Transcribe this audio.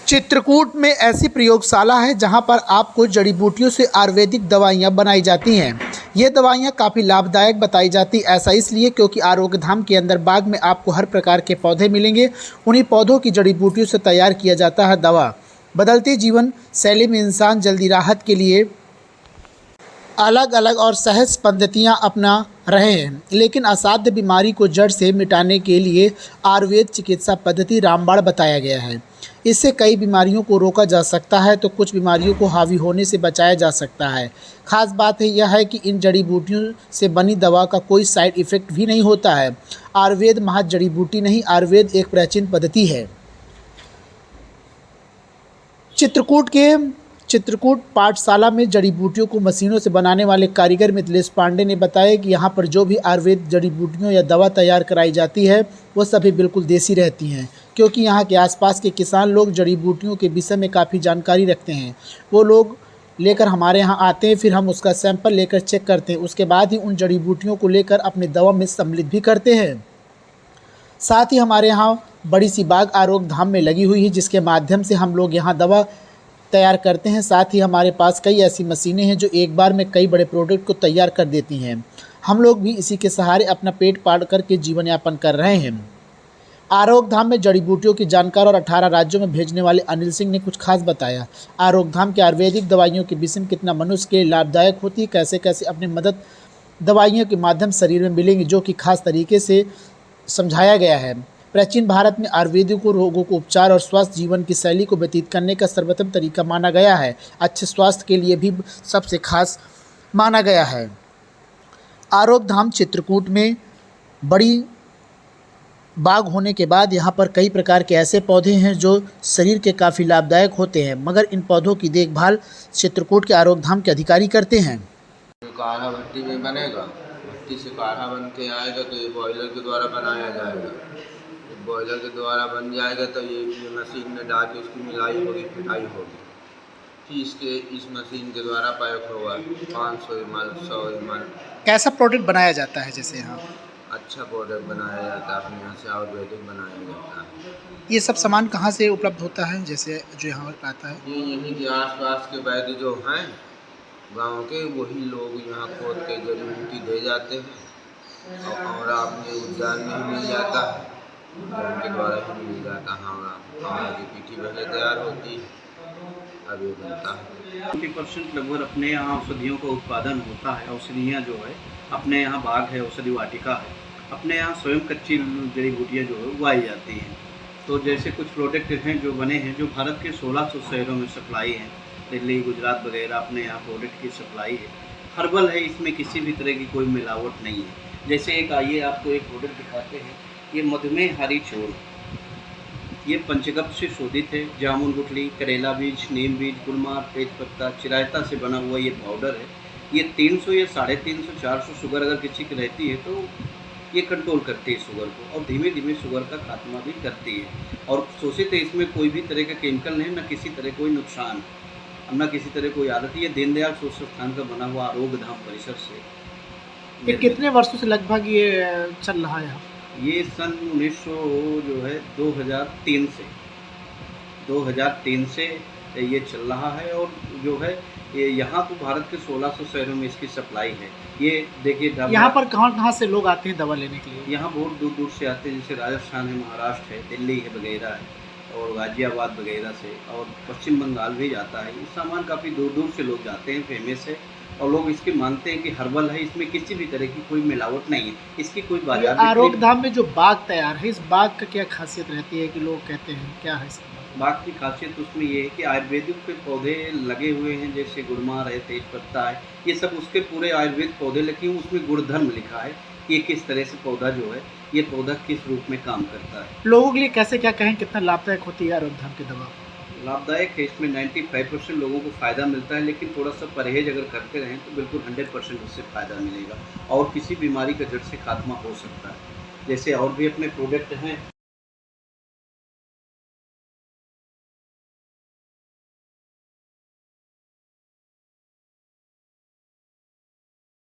चित्रकूट में ऐसी प्रयोगशाला है जहां पर आपको जड़ी बूटियों से आयुर्वेदिक दवाइयां बनाई जाती हैं। ये दवाइयां काफ़ी लाभदायक बताई जाती, ऐसा इसलिए क्योंकि आरोग्य धाम के अंदर बाग में आपको हर प्रकार के पौधे मिलेंगे। उन्हीं पौधों की जड़ी बूटियों से तैयार किया जाता है दवा। बदलती जीवन शैली में इंसान जल्दी राहत के लिए अलग अलग और सहज पद्धतियाँ अपना रहे हैं, लेकिन असाध्य बीमारी को जड़ से मिटाने के लिए आयुर्वेद चिकित्सा पद्धति रामबाण बताया गया है। इससे कई बीमारियों को रोका जा सकता है तो कुछ बीमारियों को हावी होने से बचाया जा सकता है। खास बात यह है कि इन जड़ी बूटियों से बनी दवा का कोई साइड इफ़ेक्ट भी नहीं होता है। आयुर्वेद महज जड़ी बूटी नहीं, आयुर्वेद एक प्राचीन पद्धति है। चित्रकूट पाठशाला में जड़ी बूटियों को मशीनों से बनाने वाले कारीगर मिथिलेश पांडे ने बताया कि यहाँ पर जो भी आयुर्वेद जड़ी बूटियों या दवा तैयार कराई जाती है वो सभी बिल्कुल देसी रहती हैं, क्योंकि यहाँ के आसपास के किसान लोग जड़ी बूटियों के विषय में काफ़ी जानकारी रखते हैं। वो लोग लेकर हमारे यहाँ आते हैं, फिर हम उसका सैंपल लेकर चेक करते हैं, उसके बाद ही उन जड़ी बूटियों को लेकर अपनी दवा में सम्मिलित भी करते हैं। साथ ही हमारे यहाँ बड़ी सी बाग आरोग्य धाम में लगी हुई है, जिसके माध्यम से हम लोग यहाँ दवा तैयार करते हैं। साथ ही हमारे पास कई ऐसी मशीनें हैं जो एक बार में कई बड़े प्रोडक्ट को तैयार कर देती हैं। हम लोग भी इसी के सहारे अपना पेट पाल करके जीवन यापन कर रहे हैं। आरोग्य धाम में जड़ी बूटियों की जानकार और 18 राज्यों में भेजने वाले अनिल सिंह ने कुछ खास बताया। आरोग्य धाम के आयुर्वेदिक दवाइयों के विषय में कितना मनुष्य के लिए लाभदायक होती है, कैसे कैसे अपनी मदद दवाइयों के माध्यम शरीर में मिलेंगी, जो कि खास तरीके से समझाया गया है। प्राचीन भारत में आयुर्वेद को रोगों को उपचार और स्वस्थ जीवन की शैली को व्यतीत करने का सर्वोत्तम तरीका माना गया है। अच्छे स्वास्थ्य के लिए भी सबसे खास माना गया है। आरोग्य धाम चित्रकूट में बड़ी बाग होने के बाद यहाँ पर कई प्रकार के ऐसे पौधे हैं जो शरीर के काफ़ी लाभदायक होते हैं, मगर इन पौधों की देखभाल चित्रकूट के आरोग्य धाम के अधिकारी करते हैं। काढ़ा भट्टी में बनेगा, भट्टी से काढ़ा बन के आएगा तो ये बॉयलर के द्वारा बनाया जाएगा। बॉयलर के द्वारा बन जाएगा तो ये मशीन में डाल के उसकी मिलाई होगी, पिटाई होगी, फिर इस मशीन के द्वारा पैक होगा 500 ml 100 ml। कैसा प्रोडक्ट बनाया जाता है? जैसे यहाँ अच्छा प्रोडक्ट बनाया जाता है, अपने यहाँ से आयुर्वेदिक बनाया जाता है। ये सब सामान कहाँ से उपलब्ध होता है, जैसे जो यहाँ पर आता है? ये यहीं के आसपास के वैद्य जो हैं गांव के, वही लोग यहाँ खोद के जड़ी बूटी दे जाते हैं और अपने उद्यान में ही मिल जाता है, उनके द्वारा ही मिल जाता है। हमारा की पीठी पहले तैयार होती है, अब ये बनता है। 20% लगभग अपने यहाँ औषधियों का उत्पादन होता है। औषधियाँ जो है अपने यहाँ बाग है, औषधि वाटिका है, अपने यहाँ स्वयं कच्ची जड़ी बूटियाँ जो है उगाई जाती हैं। तो जैसे कुछ प्रोडक्ट हैं जो बने हैं, जो भारत के 1600 शहरों में सप्लाई हैं, दिल्ली गुजरात वगैरह अपने यहाँ प्रोडक्ट की सप्लाई है। हर्बल है, इसमें किसी भी तरह की कोई मिलावट नहीं है। जैसे एक आइए आपको एक प्रोडक्ट दिखाते हैं, ये मधुमेह हरी चूर्ण, ये पंचगव्य से शोधित है। जामुन गुठली, करेला बीज, नीम बीज, गुलमार, तेज पत्ता, चिरायता से बना हुआ ये पाउडर है। ये 300 या 350 400 शुगर अगर किसी की रहती है तो ये कंट्रोल करती है शुगर को, और धीमे धीमे शुगर का खात्मा भी करती है। और शोषित है, इसमें कोई भी तरह का केमिकल नहीं, न किसी तरह कोई नुकसान, न किसी तरह कोई आदत। ये दीनदयाल शोध संस्थान का बना हुआ आरोग्य धाम परिसर से। ये कितने वर्षों से लगभग ये चल रहा है? ये सन 2003 से ये चल रहा है, और जो है ये यहाँ तो भारत के 1600 शहरों में इसकी सप्लाई है। ये देखिए यहाँ पर कहाँ से लोग आते हैं दवा लेने के लिए? यहाँ बहुत दूर दूर से आते हैं, जैसे राजस्थान है, महाराष्ट्र है, दिल्ली है वगैरह है, और गाजियाबाद वगैरह से, और पश्चिम बंगाल भी जाता है। ये सामान काफ़ी दूर दूर से लोग जाते हैं, फेमस है, और लोग इसके मानते हैं कि हर्बल है, इसमें किसी भी तरह की कोई मिलावट नहीं है, इसकी कोई बाजार। आरोग्य धाम में जो बाग तैयार है, इस बाग का क्या खासियत रहती है कि लोग कहते हैं, क्या है इसका? बाग की खासियत उसमें ये है कि आयुर्वेदिक के पौधे लगे हुए हैं, जैसे गुड़मार है, तेज पत्ता है, ये सब उसके पूरे आयुर्वेद पौधे लगे हुए, उसमें गुणधर्म लिखा है कि किस तरह से पौधा जो है, ये पौधा किस रूप में काम करता है। लोगों के लिए कैसे क्या कहें, कितना लाभदायक होती है आरोग्य धाम की दवा? लाभदायक है, इसमें 95% लोगों को फ़ायदा मिलता है, लेकिन थोड़ा सा परहेज अगर करते रहें तो बिल्कुल 100% उससे फ़ायदा मिलेगा, और किसी बीमारी का जड़ से खात्मा हो सकता है। जैसे और भी अपने प्रोडक्ट हैं।